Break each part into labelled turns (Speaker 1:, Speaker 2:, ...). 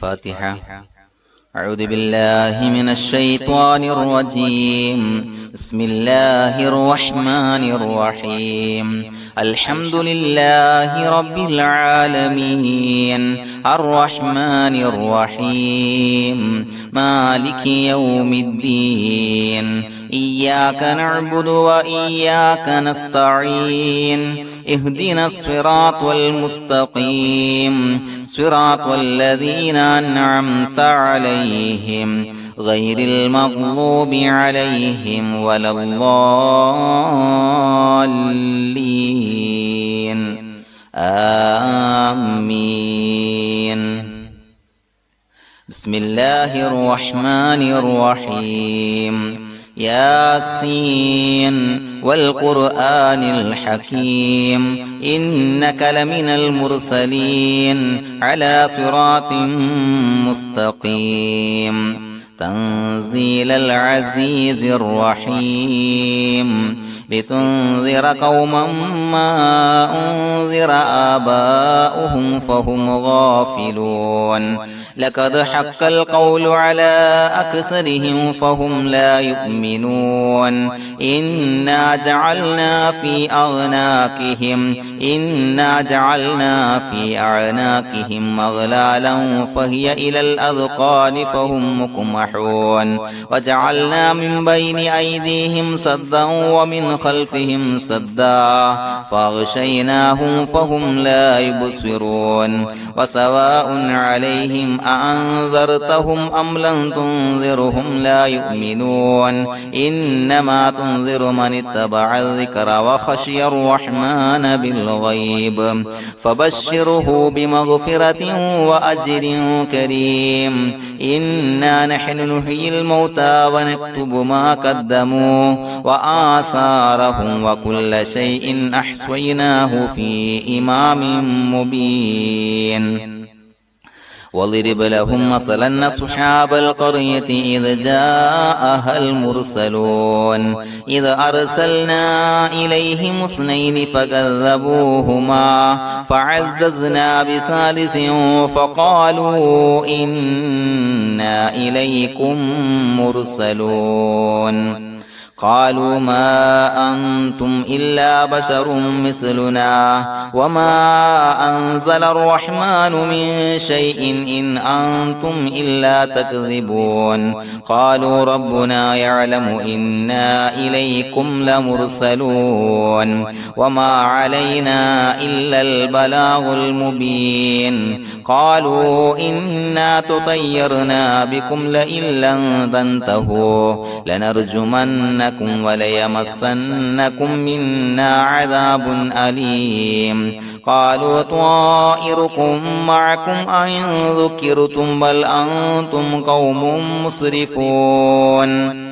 Speaker 1: فاتحة. أعوذ بالله من الشيطان الرجيم. بسم الله الرحمن الرحيم. الحمد لله رب العالمين الرحمن الرحيم مالك يوم الدين. إياك نعبد وإياك نستعين. اهدنا الصراط المستقيم صراط الذين أنعمت عليهم غير المغضوب عليهم ولا الضالين. آمين. بسم الله الرحمن الرحيم. ياسين والقرآن الحكيم إنك لمن المرسلين على صراط مستقيم. تنزيل العزيز الرحيم لتنذر قوما ما أنذر آباؤهم فهم غافلون. لقد حق القول على أكثرهم فهم لا يؤمنون. إنا جعلنا في أعناقهم أغلالا فهي إلى الأذقان فهم مقمحون. وجعلنا من بين أيديهم سدا ومن خلفهم سدا فأغشيناهم فهم لا يبصرون. وسواء عليهم أأنذرتهم أم لم تنذرهم لا يؤمنون. إنما تنذر من اتبع الذكر وخشي الرحمن بالغيب فبشره بمغفرة وأجر كريم. إنا نحن نحيي الموتى ونكتب ما قدموا وآثارهم وكل شيء أحصيناه في إمام مبين. واضرب لهم مثلا أصحاب القرية إذ جاءها المرسلون إذ أرسلنا إليهم اثنين فكذبوهما فعززنا بثالث فقالوا إنا إليكم مرسلون. قالوا ما أنتم إلا بشر مثلنا وما أنزل الرحمن من شيء إن أنتم إلا تكذبون. قالوا ربنا يعلم إنا إليكم لمرسلون وما علينا إلا البلاغ المبين. قالوا إنا تطيرنا بكم لئن لم تنتهوا لنرجمنكم وليمسنكم منا عذاب أليم. قالوا طائركم معكم أئن ذكرتم بل أنتم قوم مسرفون.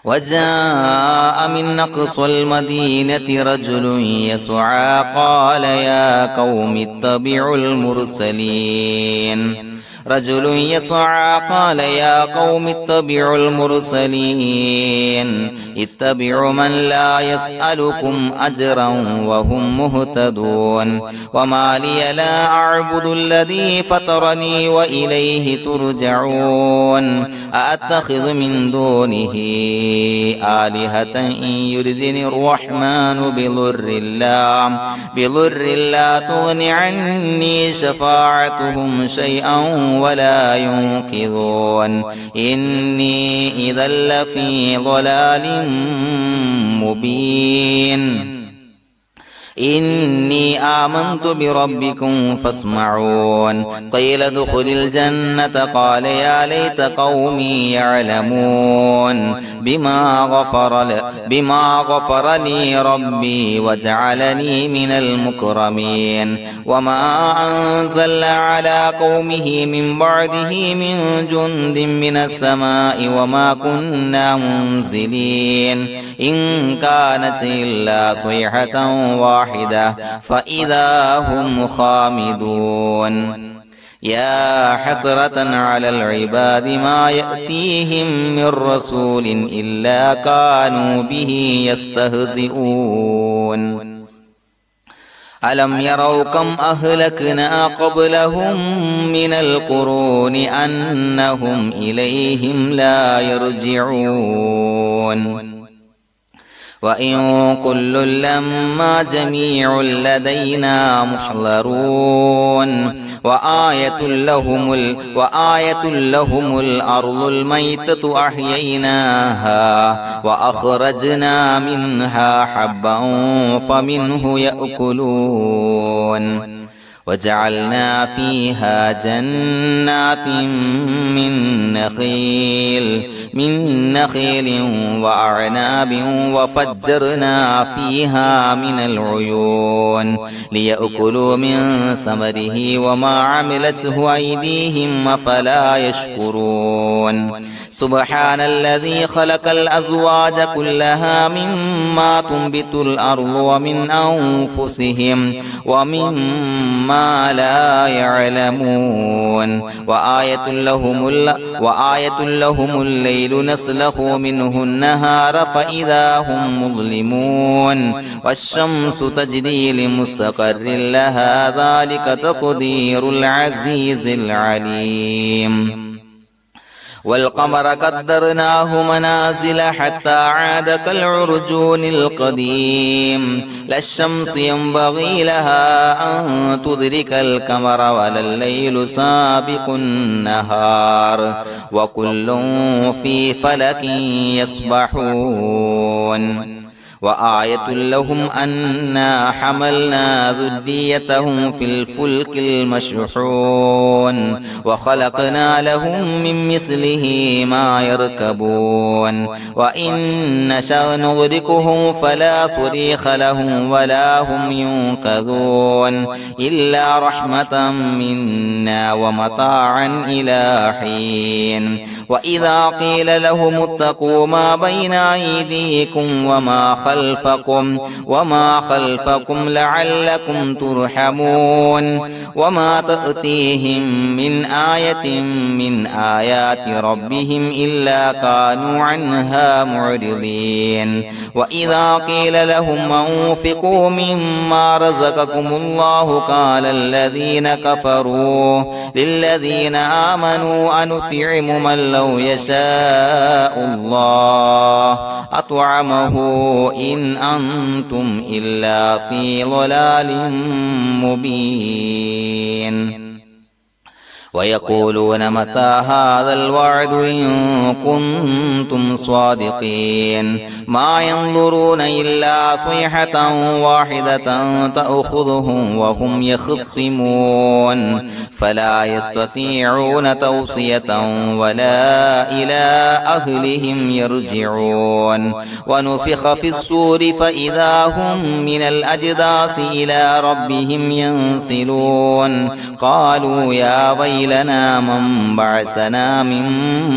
Speaker 1: وجاء من أقصى المدينة رجل يسعى قال يا قوم اتبعوا المرسلين. رجل يسعى قال يا قوم اتبعوا المرسلين. اتبعوا من لا يسألكم أجرا وهم مهتدون. وما لي لا أعبد الذي فطرني وإليه ترجعون. أأتخذ من دونه آلهة إن يردني الرحمن بضر لا تغن عني شفاعتهم شيئا ولا ينقذون. إني إذا لفي ضلال مبين. إني آمنت بربكم فاسمعون. قيل ادخل الجنة قال يا ليت قومي يعلمون بما غفر لي ربي وجعلني من المكرمين. وما أنزلنا على قومه من بعده من جند من السماء وما كنا منزلين. إن كانت إلا صيحة واحدة فإذا هم خامدون. يا حسرة على العباد ما يأتيهم من رسول إلا كانوا به يستهزئون. ألم يروا كم أهلكنا قبلهم من القرون أنهم إليهم لا يرجعون وإن كل لما جميع لدينا محضرون وآية لهم الأرض الميتة أحييناها وأخرجنا منها حبا فمنه يأكلون وجعلنا فيها جنات من نخيل وأعناب وفجرنا فيها من العيون ليأكلوا من ثمره وما عملته أيديهم أفلا يشكرون سبحان الذي خلق الأزواج كلها مما تنبت الأرض ومن أنفسهم ومما لا يعلمون وآية لهم الليل نسلخ منه النهار فإذا هم مظلمون والشمس تجري لمستقر لها ذلك تقدير العزيز العليم والقمر قدرناه منازل حتى عاد كالعرجون القديم لا الشمس ينبغي لها أن تدرك القمر ولا الليل سابق النهار وكل في فلك يسبحون وآية لهم أنا حملنا ذريتهم في الفلك المشحون وخلقنا لهم من مثله ما يركبون وإن نشأ نغرقهم فلا صريخ لهم ولا هم ينقذون إلا رحمة منا ومتاعا إلى حين وإذا قيل لهم اتقوا ما بين أيديكم وما خلفكم لعلكم ترحمون وما تأتيهم من آية من آيات ربهم إلا كانوا عنها معرضين وإذا قيل لهم أنفقوا مما رزقكم الله قال الذين كفروا للذين آمنوا أنطعم من لو يشاء الله أطعمه إن أنتم إلا في ضلال مبين ويقولون متى هذا الوعد إن كنتم صادقين ما ينظرون إلا صيحة واحدة تأخذهم وهم يخصمون فلا يستطيعون توصية ولا إلى أهلهم يرجعون ونفخ في الصور فإذا هم من الأجداث إلى ربهم ينسلون قالوا يا ويلنا من بعثنا من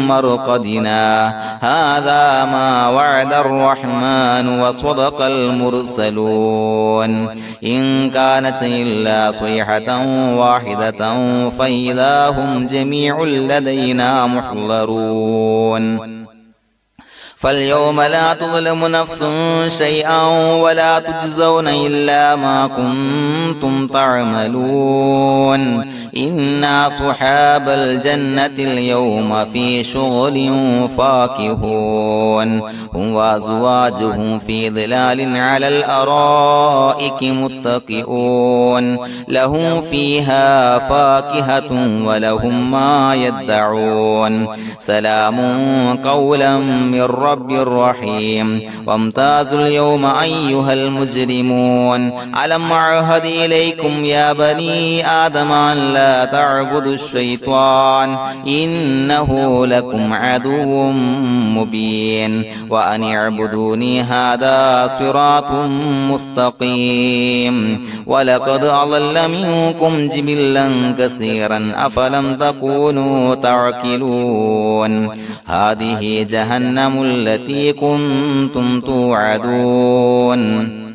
Speaker 1: مرقدنا هذا ما وعد الرحمن وصدق المرسلون إن كانت إلا صيحة واحدة فإذا هم جميع لدينا محضرون فاليوم لا تظلم نفس شيئا ولا تجزون إلا ما كنتم تعملون إنا أصحاب الجنة اليوم في شغل فاكهون هم وأزواجهم في ظلال على الأرائك متكئون لهم فيها فاكهة ولهم ما يدعون سلام قولا من رب رحيم وامتازوا اليوم أيها المجرمون ألم أعهد إليكم يا بني آدم أن لا تعبدوا الشيطان إنه لكم عدو مبين وأن اعبدوني هذا صراط مستقيم ولقد أضل منكم جبلا كثيرا أفلم تكونوا تعقلون هذه جهنم التي كنتم توعدون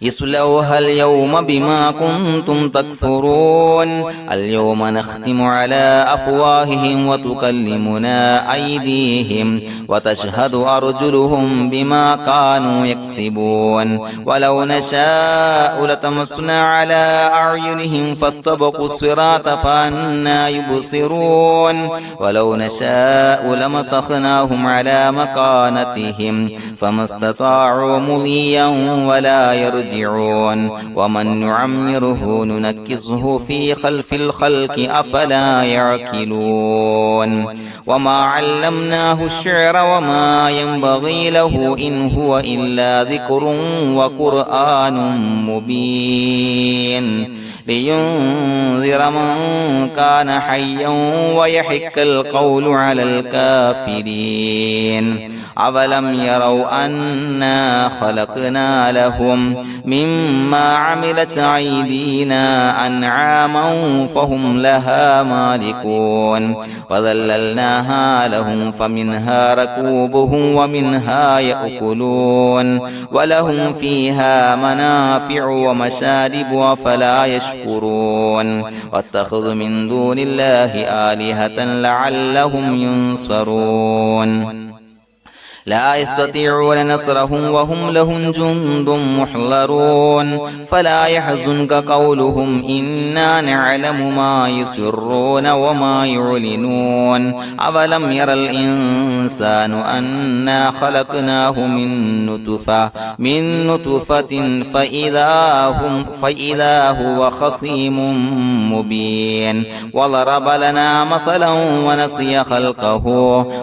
Speaker 1: اصلوها اليوم بما كنتم تكفرون اليوم نختم على أفواههم وتكلمنا أيديهم وتشهد أرجلهم بما كانوا يكسبون ولو نشاء لتمسنا على أعينهم فاستبقوا الصراط فأنى يبصرون ولو نشاء لمسخناهم على مكانتهم فما استطاعوا مضيا ولا يرجعون ومن نعمره ننكسه في خلف الخلق أفلا يعقلون وما علمناه الشعر وما ينبغي له إن هو إلا ذكر وقرآن مبين لينذر من كان حيا ويحق القول على الكافرين أولم يروا أنا خلقنا لهم مما عملت أيدينا أنعاما فهم لها مالكون وذللناها لهم فمنها ركوبهم ومنها يأكلون ولهم فيها منافع ومشارب أفلا يشكرون واتخذوا من دون الله آلهة لعلهم ينصرون لا يستطيعون نصرهم وهم لهم جند محضرون فلا يحزنك قولهم إنا نعلم ما يسرون وما يعلنون أولم ير الإنسان أنا خلقناه من نطفة فإذا هو خصيم مبين وضرب لنا مثلا ونسي خلقه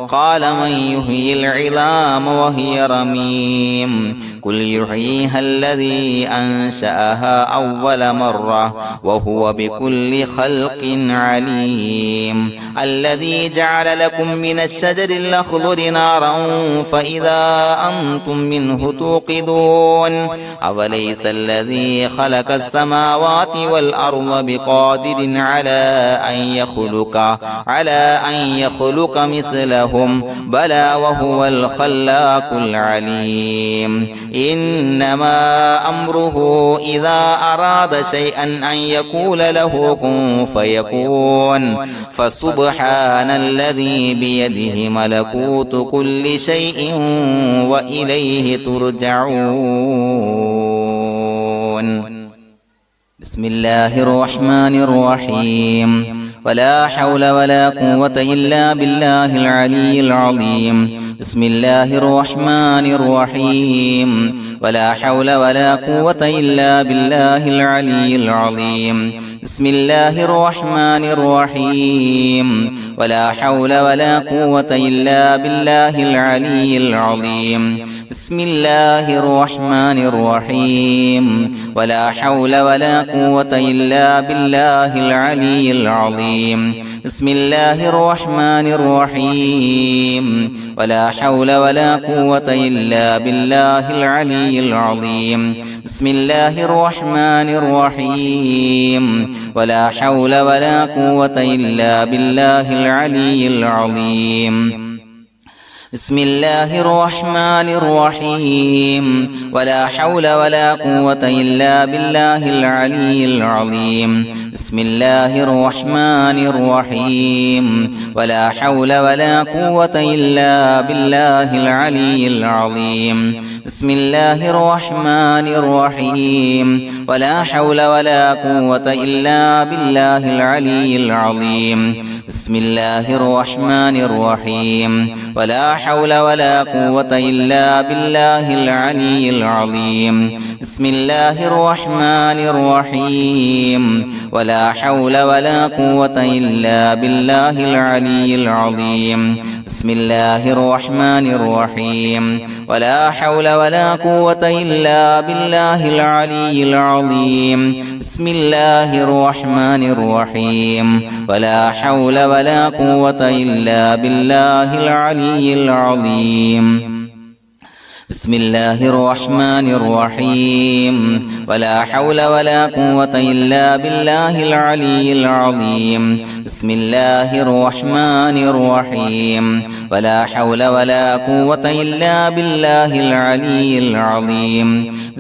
Speaker 1: قال من يحيي العظام وهي رميم قل يحييها الذي أنشأها أول مرة وهو بكل خلق عليم الذي جعل لكم من الشجر الأخضر نارا فإذا أنتم منه توقدون أوليس الذي خلق السماوات والأرض بقادر على أن يخلق مثلهم بلى وهو الخلاق العليم إنما أمره إذا أراد شيئا أن يقول له كن فيكون فسبحان الذي بيده ملكوت كل شيء وإليه ترجعون بسم الله الرحمن الرحيم ولا حول ولا قوة إلا بالله العلي العظيم بسم الله الرحمن الرحيم ولا حول ولا قوة إلا بالله العلي العظيم بسم الله الرحمن الرحيم ولا حول ولا قوة إلا بالله العلي العظيم بسم الله الرحمن الرحيم ولا حول ولا قوة إلا بالله العلي العظيم بسم الله الرحمن الرحيم ولا حول ولا قوة إلا بالله العلي العظيم بسم الله الرحمن الرحيم ولا حول ولا قوة إلا بالله العلي العظيم بسم الله الرحمن الرحيم ولا حول ولا قوة إلا بالله العلي العظيم بسم الله الرحمن الرحيم ولا حول ولا قوة إلا بالله العلي العظيم بسم الله الرحمن الرحيم ولا حول ولا قوة إلا بالله العلي العظيم بسم الله الرحمن الرحيم ولا حول ولا قوة إلا بالله العلي العظيم بسم الله الرحمن الرحيم ولا حول ولا قوة إلا بالله العلي العظيم بسم الله الرحمن الرحيم ولا حول ولا قوة إلا بالله العلي العظيم بسم الله الرحمن الرحيم ولا حول ولا قوة إلا بالله العلي العظيم بسم الله الرحمن الرحيم ولا حول ولا قوة إلا بالله العلي العظيم بسم الله الرحمن الرحيم ولا حول ولا قوة إلا بالله العلي العظيم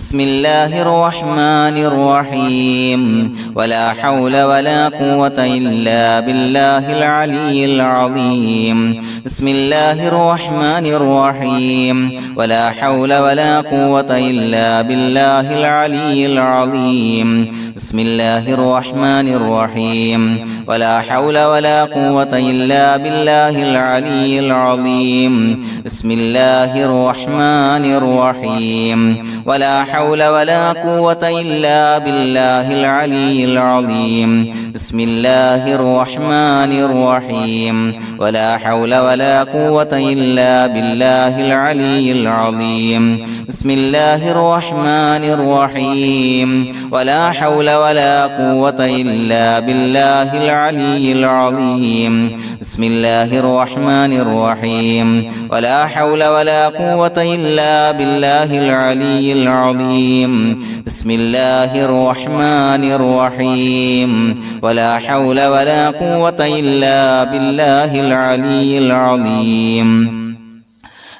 Speaker 1: بسم الله الرحمن الرحيم ولا حول ولا قوة إلا بالله العلي العظيم بسم الله الرحمن الرحيم ولا حول ولا قوة إلا بالله العلي العظيم بسم الله الرحمن الرحيم ولا حول ولا قوة إلا بالله العلي العظيم بسم الله الرحمن الرحيم ولا حول ولا قوة إلا بالله العلي العظيم بسم الله الرحمن الرحيم ولا حول ولا قوة إلا بالله العلي العظيم بسم الله الرحمن الرحيم ولا حول ولا قوة إلا بالله العلي العظيم بسم الله الرحمن الرحيم ولا حول ولا قوة إلا بالله العلي العظيم بسم الله الرحمن الرحيم ولا حول ولا قوة إلا بالله العلي العظيم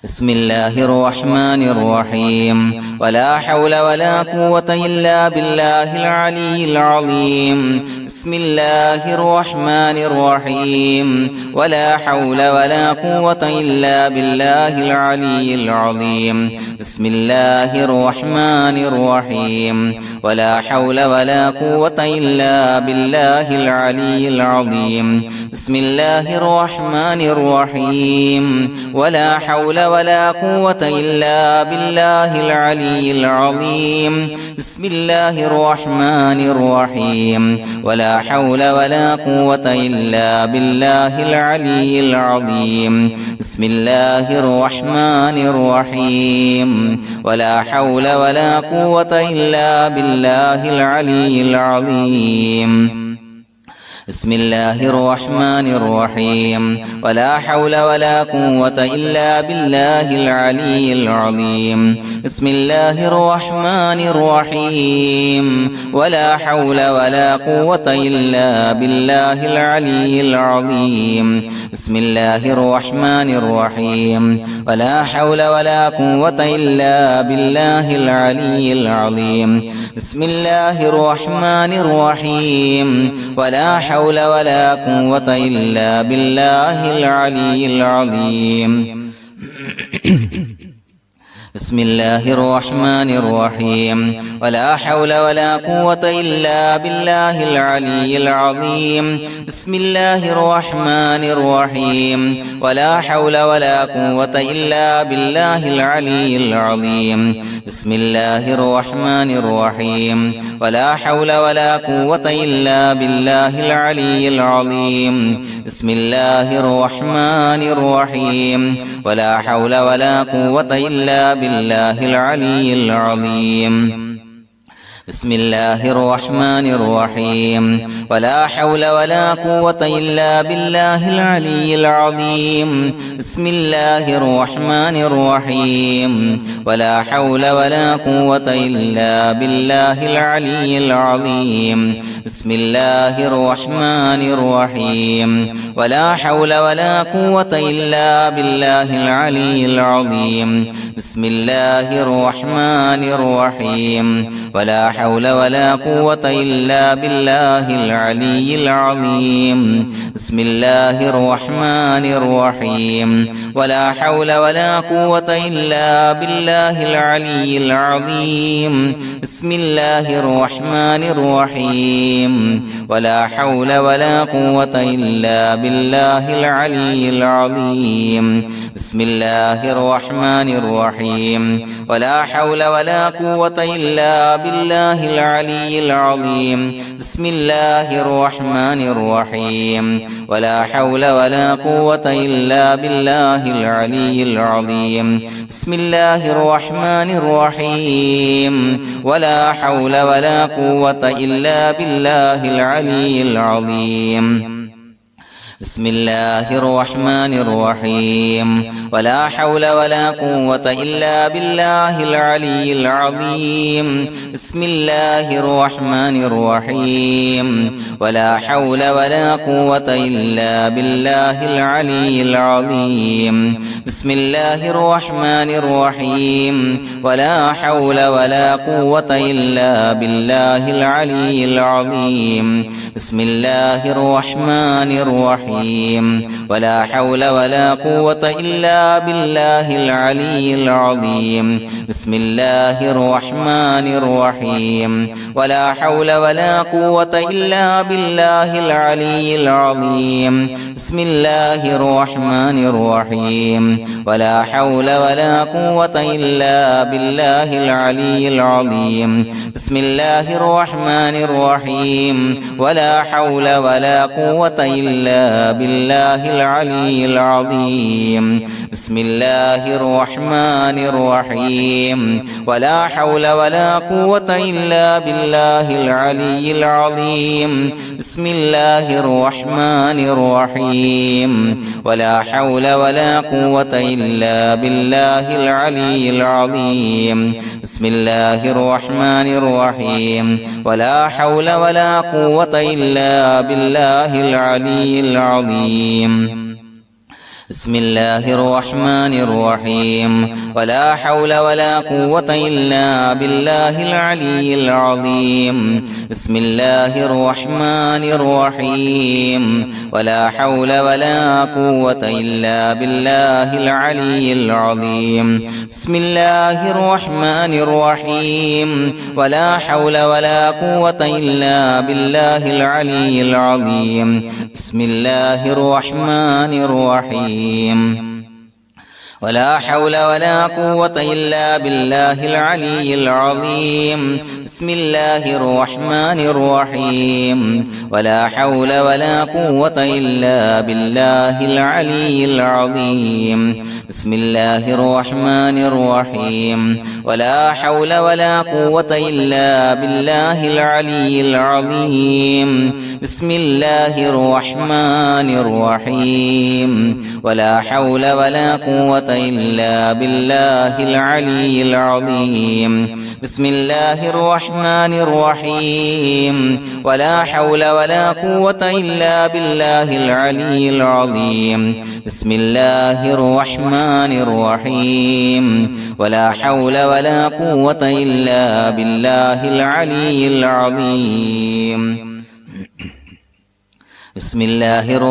Speaker 1: بسم الله الرحمن الرحيم ولا حول ولا قوة إلا بالله العلي العظيم بسم الله الرحمن الرحيم ولا حول ولا قوة إلا بالله العلي العظيم بسم الله الرحمن الرحيم ولا حول ولا قوة إلا بالله العلي العظيم بسم الله الرحمن الرحيم ولا حول ولا قوة إلا بالله العلي العظيم بسم الله الرحمن الرحيم ولا حول ولا قوة إلا بالله العلي العظيم بسم الله الرحمن الرحيم ولا حول ولا قوة إلا بالله العلي العظيم بسم الله الرحمن الرحيم ولا حول ولا قوة إلا بالله العلي العظيم بسم الله الرحمن الرحيم ولا حول ولا قوة إلا بالله العلي العظيم بسم الله الرحمن الرحيم ولا حول ولا قوة إلا بالله العلي العظيم بسم الله الرحمن الرحيم ولا حول ولا قوة إلا بالله العلي العظيم بسم الله الرحمن الرحيم ولا حول ولا قوة إلا بالله العلي العظيم بسم الله الرحمن الرحيم ولا حول ولا قوة إلا بالله العلي العظيم بسم الله الرحمن الرحيم ولا حول ولا قوة إلا بالله العلي العظيم بسم الله الرحمن الرحيم ولا حول ولا قوة إلا بالله العلي العظيم بسم الله الرحمن الرحيم ولا حول ولا قوة إلا بالله العلي العظيم بسم الله الرحمن الرحيم ولا حول ولا قوة إلا بالله العلي العظيم بسم الله الرحمن الرحيم ولا حول ولا قوة إلا بالله العلي العظيم بسم الله الرحمن الرحيم ولا حول ولا قوة إلا بالله العلي العظيم بسم الله الرحمن الرحيم ولا حول ولا قوة إلا بالله العلي العظيم بسم الله الرحمن الرحيم ولا حول ولا قوة إلا بالله العلي العظيم بسم الله الرحمن الرحيم ولا حول ولا قوة إلا بالله العلي العظيم بسم الله الرحمن الرحيم ولا حول ولا قوة إلا بالله العلي العظيم بسم الله الرحمن الرحيم ولا حول ولا قوة إلا بالله العلي العظيم بسم الله الرحمن الرحيم ولا حول ولا قوة إلا بالله العلي العظيم بسم الله الرحمن الرحيم ولا حول ولا قوة إلا بالله العلي العظيم بسم الله الرحمن الرحيم ولا حول ولا قوة إلا بالله العلي العظيم بسم الله الرحمن الرحيم ولا حول ولا قوة إلا بالله العلي العظيم بسم الله الرحمن الرحيم ولا حول ولا قوة إلا بالله العلي العظيم بسم الله الرحمن الرحيم ولا حول ولا قوة إلا بالله العلي العظيم بسم الله الرحمن الرحيم ولا حول ولا قوة إلا بالله العلي العظيم بسم الله الرحمن الرحيم ولا حول ولا قوة إلا بالله العلي العظيم بسم الله الرحمن الرحيم ولا حول ولا قوة إلا بالله العلي العظيم بسم الله الرحمن الرحيم ولا حول ولا قوة إلا بالله العلي العظيم بسم الله الرحمن الرحيم ولا حول ولا قوة إلا بالله العلي العظيم بسم الله الرحمن الرحيم ولا حول ولا قوة إلا بالله العلي العظيم بسم الله الرحمن الرحيم ولا حول ولا قوة إلا بالله العلي العظيم بسم الله الرحمن الرحيم ولا حول ولا قوة إلا بالله العلي العظيم بسم الله الرحمن الرحيم ولا حول ولا قوة إلا بالله العلي العظيم بسم الله الرحمن الرحيم ولا حول ولا قوة إلا بالله العلي العظيم بسم الله الرحمن الرحيم ولا حول ولا قوة إلا بالله العلي العظيم بسم الله الرحمن الرحيم ولا حول ولا قوة إلا بالله العلي العظيم بسم الله الرحمن الرحيم ولا حول ولا قوة إلا بالله العلي العظيم بسم الله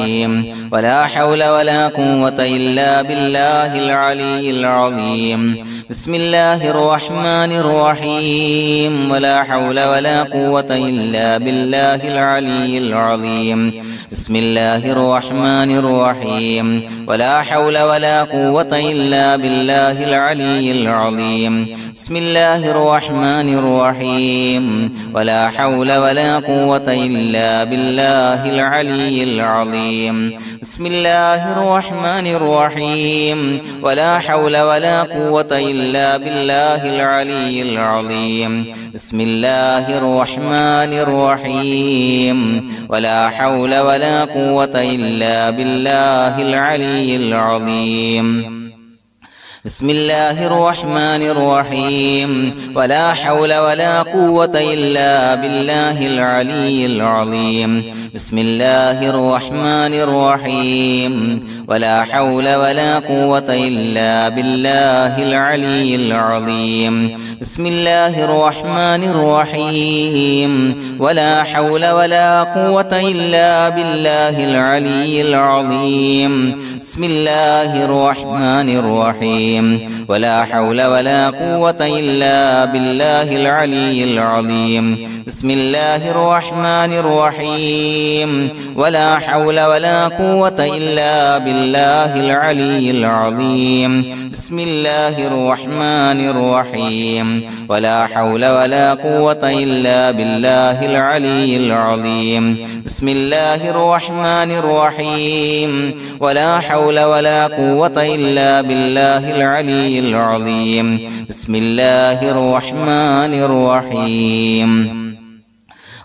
Speaker 1: الرحمن الرحيم ولا حول ولا قوة إلا بالله العلي العظيم بسم الله الرحمن الرحيم ولا حول ولا قوة إلا بالله العلي العظيم بسم الله الرحمن الرحيم ولا حول ولا قوة إلا بالله العلي العظيم بسم الله الرحمن الرحيم ولا حول ولا قوة إلا بالله العلي العظيم بسم الله الرحمن الرحيم ولا حول ولا قوة إلا بالله العلي العظيم بسم الله الرحمن الرحيم ولا حول ولا قوة إلا بالله العلي العظيم بسم الله الرحمن الرحيم ولا حول ولا قوة إلا بالله العلي العظيم بسم الله الرحمن الرحيم ولا حول ولا قوة إلا بالله العلي العظيم بسم الله الرحمن الرحيم ولا حول ولا قوة إلا بالله العلي العظيم بسم الله الرحمن الرحيم ولا حول ولا قوة إلا بالله العلي العظيم بسم الله الرحمن الرحيم ولا حول ولا قوة إلا بالله العلي العظيم بسم الله الرحمن الرحيم ولا حول ولا قوة إلا بالله العلي العظيم بسم الله الرحمن الرحيم ولا حول ولا قوة إلا بالله العلي العظيم بسم الله الرحمن الرحيم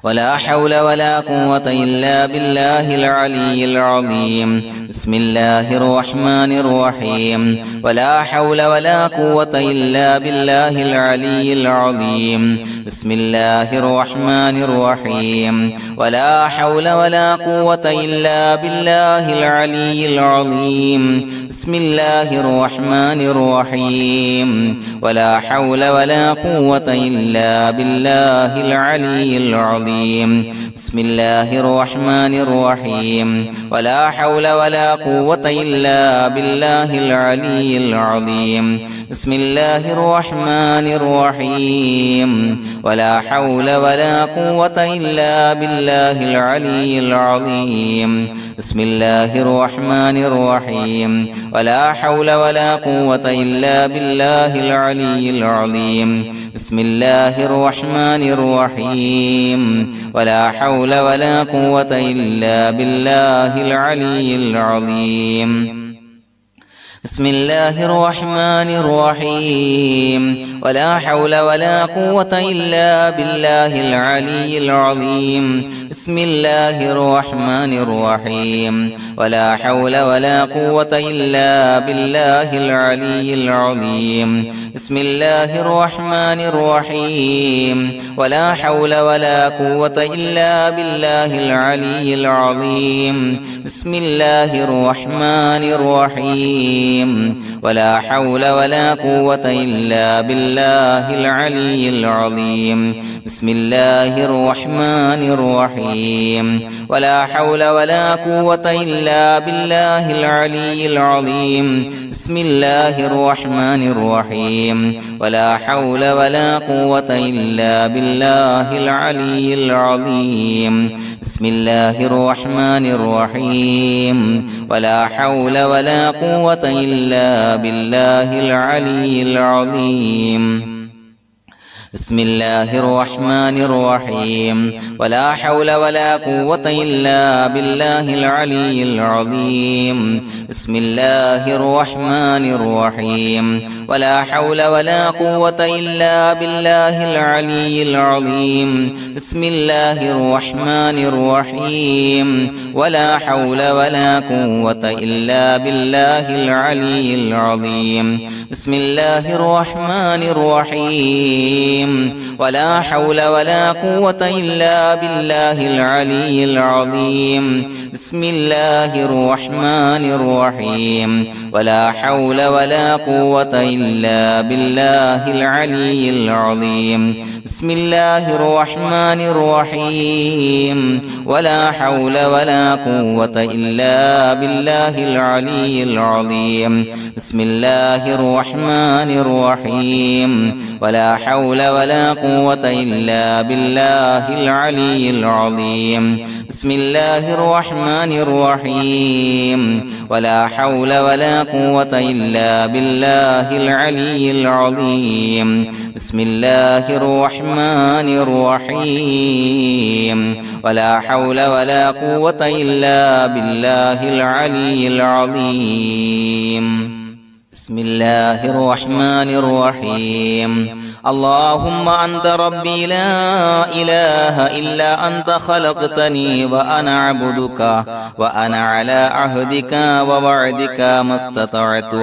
Speaker 1: ولا حول ولا قوة إلا بالله العلي العظيم بسم الله الرحمن الرحيم ولا حول ولا قوة إلا بالله العلي العظيم بسم الله الرحمن الرحيم ولا حول ولا قوة إلا بالله العلي العظيم بسم الله الرحمن الرحيم ولا حول ولا قوة إلا بالله العلي العظيم بسم الله الرحمن الرحيم ولا حول ولا قوة إلا بالله العلي العظيم بسم الله الرحمن الرحيم ولا حول ولا قوة إلا بالله العلي العظيم بسم الله الرحمن الرحيم ولا حول ولا قوة إلا بالله العلي العظيم بسم الله الرحمن الرحيم ولا حول ولا قوة إلا بالله العلي العظيم بسم الله الرحمن الرحيم ولا حول ولا قوة إلا بالله العلي العظيم بسم الله الرحمن الرحيم ولا حول ولا قوة إلا بالله العلي العظيم بسم الله الرحمن الرحيم ولا حول ولا قوة إلا بالله العلي العظيم بسم الله الرحمن الرحيم ولا حول ولا قوة إلا بالله العلي العظيم بسم الله الرحمن الرحيم ولا حول ولا قوة إلا بالله العلي العظيم بسم الله الرحمن الرحيم ولا حول ولا قوة إلا بالله العلي العظيم بسم الله الرحمن الرحيم ولا حول ولا قوة إلا بالله العلي العظيم بسم الله الرحمن الرحيم ولا حول ولا قوة إلا بالله العلي العظيم بسم الله الرحمن الرحيم ولا حول ولا قوة إلا بالله العلي العظيم بسم الله الرحمن الرحيم ولا حول ولا قوة إلا بالله العلي العظيم بسم الله الرحمن الرحيم ولا حول ولا قوة إلا بالله العلي العظيم بسم الله الرحمن الرحيم ولا حول ولا قوة إلا بالله العلي العظيم بسم الله الرحمن الرحيم ولا حول ولا قوة إلا بالله العلي العظيم بسم الله الرحمن الرحيم ولا حول ولا قوة إلا بالله العلي العظيم بسم الله الرحمن الرحيم ولا حول ولا قوة إلا بالله العلي العظيم بسم الله الرحمن الرحيم ولا حول ولا قوة إلا بالله العلي العظيم بسم الله الرحمن الرحيم اللهم أنت ربي لا إله إلا أنت خلقتني وأنا عبدك وأنا على عهدك ووعدك ما استطعت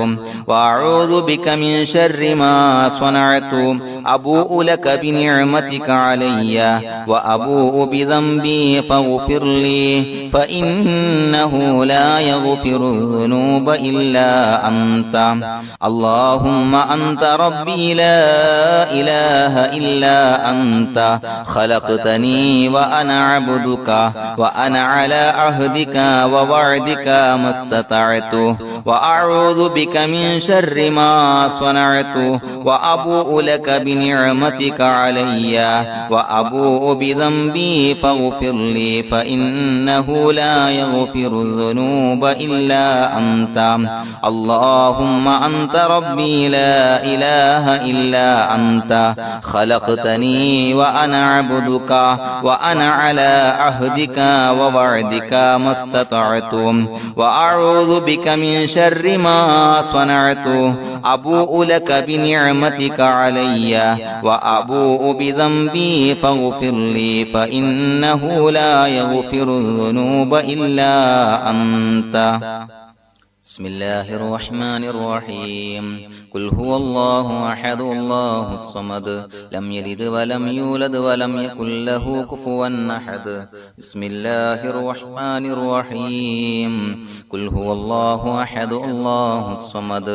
Speaker 1: وأعوذ بك من شر ما صنعت أبوء لك بنعمتك علي وأبوء بذنبي فاغفر لي فإنه لا يغفر الذنوب إلا أنت اللهم أنت ربي لا إله إلا أنت خلقتني وأنا عبدك وأنا على عهدك ووعدك ما استطعت وأعوذ بك من شر ما صنعت وأبوء لك بنعمتك علي وأبوء بذنبي فاغفر لي فإنه لا يغفر الذنوب إلا أنت اللهم أنت ربي لا إله إلا أنت أنت خلقتني وأنا عبدك وأنا على عهدك ووعدك ما استطعت وأعوذ بك من شر ما صنعت أبوء لك بنعمتك علي وأبوء بذنبي فاغفر لي فإنه لا يغفر الذنوب إلا أنت. بسم الله الرحمن الرحيم. قل هو الله أحد الله الصمد لم يلد ولم يولد ولم يكن له كفوا أحد. بسم الله الرحمن الرحيم. قل هو الله أحد الله الصمد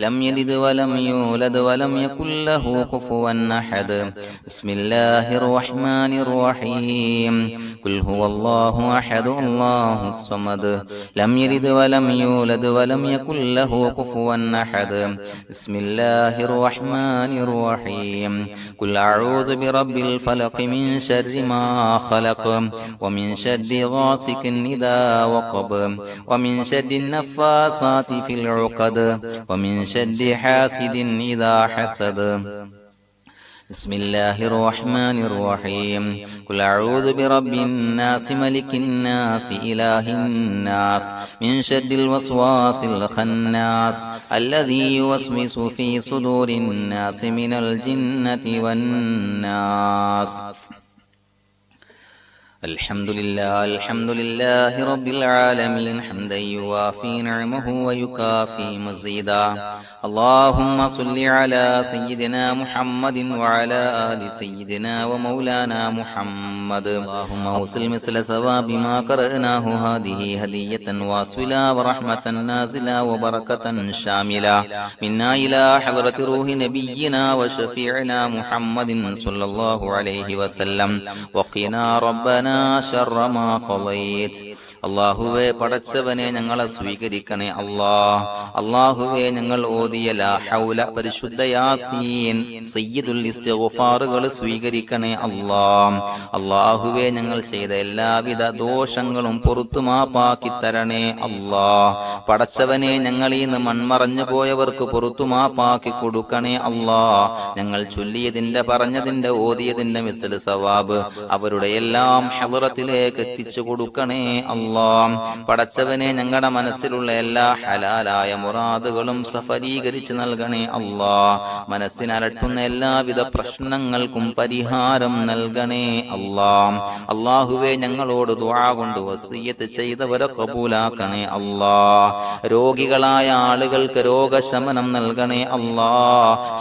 Speaker 1: لم يلد ولم يولد ولم يكن له كفوا أحد. بسم الله الرحمن الرحيم. قل هو الله أحد الله الصمد لم يلد ولم يولد ولم يكن له كفوا أحد. بسم الله الرحمن الرحيم. قل أعوذ برب الفلق من شر ما خلق ومن شر غاسق إذا وقب ومن شر النفاثات في العقد ومن شر حاسد إذا حسد. بسم الله الرحمن الرحيم. قل أعوذ برب الناس ملك الناس إله الناس من شر الوسواس الخناس الذي يوسوس في صدور الناس من الجنة والناس. الحمد لله رب العالمين حمدا يوافي نعمه ويكافي مزيدا. اللهم صل على سيدنا محمد وعلى آل سيدنا ومولانا محمد. اللهم وصل مثل ثواب ما قرأناه هذه هدية واصلة ورحمة نازلة وبركة شاملة منا إلى حضرة روح نبينا وشفيعنا محمد صلى الله عليه وسلم. وقنا ربنا അല്ലാഹുവേ പടച്ചവനെ ഞങ്ങളെ സ്വീകരിക്കണേ അല്ലാഹുവേ ഞങ്ങൾ ഓതിയ ലാ ഹൗല പരിശുദ്ധ യാസീൻ സയ്യിദുൽ ഇസ്തിഗ്ഫാറുകൾ സ്വീകരിക്കണേ അല്ലാഹുവേ ഞങ്ങൾ ചെയ്ത എല്ലാവിധ ദോഷങ്ങളും പുറത്തു മാപ്പാക്കി തരണേ പടച്ചവനെ ഞങ്ങളിൽ നിന്ന് മൺമറഞ്ഞു പോയവർക്ക് പുറത്തു മാപ്പാക്കി കൊടുക്കണേ ഞങ്ങൾ ചൊല്ലിയതിന്റെ പറഞ്ഞതിന്റെ ഓതിയതിന്റെ മിസ്ൽ സവാബ് അവരുടെ എല്ലാം ഹളറത്തിലേക്ക് എത്തിച്ചു കൊടുക്കണേ പടച്ചവനെ ഞങ്ങളുടെ മനസ്സിലുള്ള എല്ലാ ഹലാലായ മുറാദുകളും സഫലീകരിച്ച് നൽകണേ മനസ്സിനലട്ടുന്ന എല്ലാവിധ പ്രശ്നങ്ങൾക്കും പരിഹാരം നൽകണേ അല്ലാഹുവേ ഞങ്ങളോട് ദുആ കൊണ്ട് വസിയ്യത്ത് ചെയ്തവരെ കബൂലാക്കണേ രോഗികളായ ആളുകൾക്ക് രോഗശമനം നൽകണേ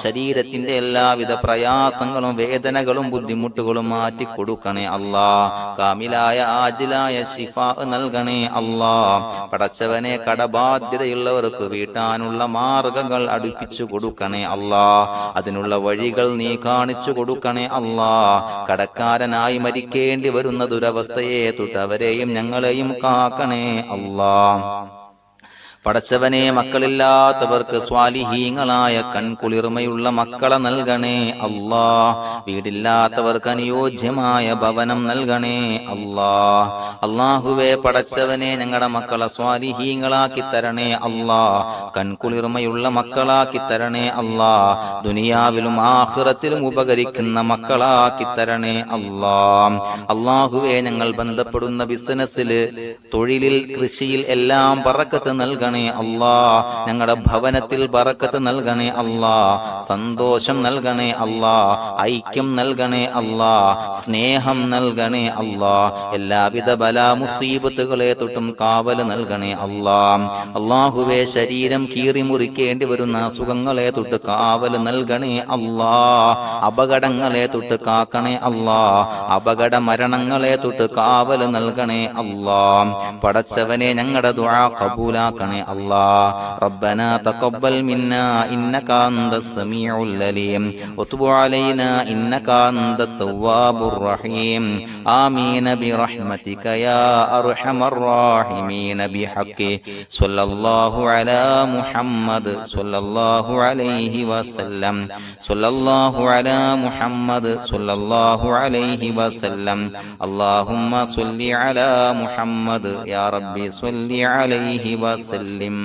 Speaker 1: ശരീരത്തിന്റെ എല്ലാവിധ പ്രയാസങ്ങളും വേദനകളും ബുദ്ധിമുട്ടുകളും മാറ്റി കൊടുക്കണേ കാമിലായ ആജിലായ ശിഫാ നൽകണേ പടച്ചവനെ കടബാധ്യതയുള്ളവർക്ക് വീട്ടാനുള്ള മാർഗങ്ങൾ അടുപ്പിച്ചു കൊടുക്കണേ അതിനുള്ള വഴികൾ നീ കാണിച്ചു കൊടുക്കണേ കടക്കാരനായി മരിക്കേണ്ടി വരുന്ന ദുരവസ്ഥയെ തൊട്ടവരെയും ഞങ്ങളെയും കാക്കണേ പടച്ചവനെ മക്കളില്ലാത്തവർക്ക് സ്വാലിഹീങ്ങളായ കൺകുളിർമയുള്ള മക്കളെ നൽകണേ വീടില്ലാത്തവർക്ക് അനുയോജ്യമായ ഭവനം നൽകണേ അല്ലാഹുവേ പടച്ചവനെ ഞങ്ങളുടെ മക്കളെ സ്വാലിഹീങ്ങളാക്കി തരണേ കൺകുളിർമയുള്ള മക്കളാക്കി തരണേ ദുനിയാവിലും ആഖിറത്തിലും ഉപകരിക്കുന്ന മക്കളാക്കി തരണേ അല്ലാഹുവേ ഞങ്ങൾ ബന്ധപ്പെടുന്ന ബിസിനസ്സിൽ തൊഴിലിൽ കൃഷിയിൽ എല്ലാം ബറക്കത്ത് നൽകണേ ഞങ്ങളുടെ ഭവനത്തിൽ ബറക്കത്ത് നൽകണേ സന്തോഷം നൽകണേ ഐക്യം നൽകണേ സ്നേഹം നൽകണേ എല്ലാവിധ ബലാ മുസീബത്തുകളെ തൊട്ടും കാവല് നൽകണേ അല്ലാഹുവേ ശരീരം കീറി മുറിക്കേണ്ടി വരുന്ന അസുഖങ്ങളെ തൊട്ട് കാവല് നൽകണേ അപകടങ്ങളെ തൊട്ട് കാക്കണേ അപകട മരണങ്ങളെ തൊട്ട് കാവല് നൽകണേ പടച്ചവനെ ഞങ്ങളുടെ ദുആ കബൂലാക്കണേ ربنا تقبل منا إنك أنت السميع العليم وتب علينا إنك أنت التواب الرحيم آمين برحمتك يا أرحم الراحمين بحق صلى الله على محمد صلى الله عليه وسلم صلى الله على محمد صلى الله عليه وسلم اللهم صل على محمد يا ربي صل عليه وسلم